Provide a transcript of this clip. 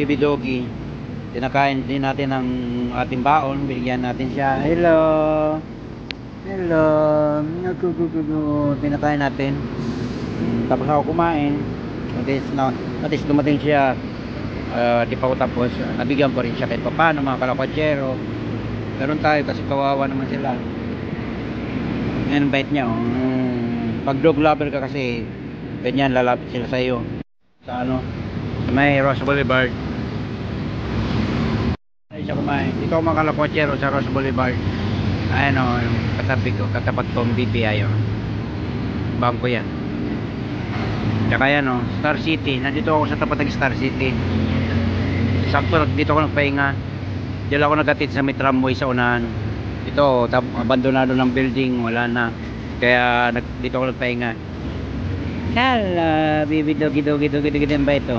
baby doggy. Tinakain din natin ng ating baon. Binigyan natin siya. Hello. Hello. Tinakain natin. Tapos ako kumain. At least dumating siya. Di pa ako tapos. Nabigyan ko rin siya kahit paano mga kalakotsero. Meron tayo kasi kawawa naman sila. Ngayon bait niya. Pag dog lover ka kasi, ganyan lalapit sila sa iyo. Sa ano? May Rosa Boulevard. Ay siya kumain. Dito ako mga kalakotsero sa Rosa Boulevard. Ayan o, yung katabi ko, katapat ko ang BPI o. Bangko yan. Tsaka yan o, Star City. Nandito ako sa tapat ng Star City. Sakto dito ako nagpahinga. Diyan ako nagatid sa may tramway sa unahan. Ito, abandonado ng building, wala na. Kaya dito ako nagpahinga. Hello, baby doggy ba ito?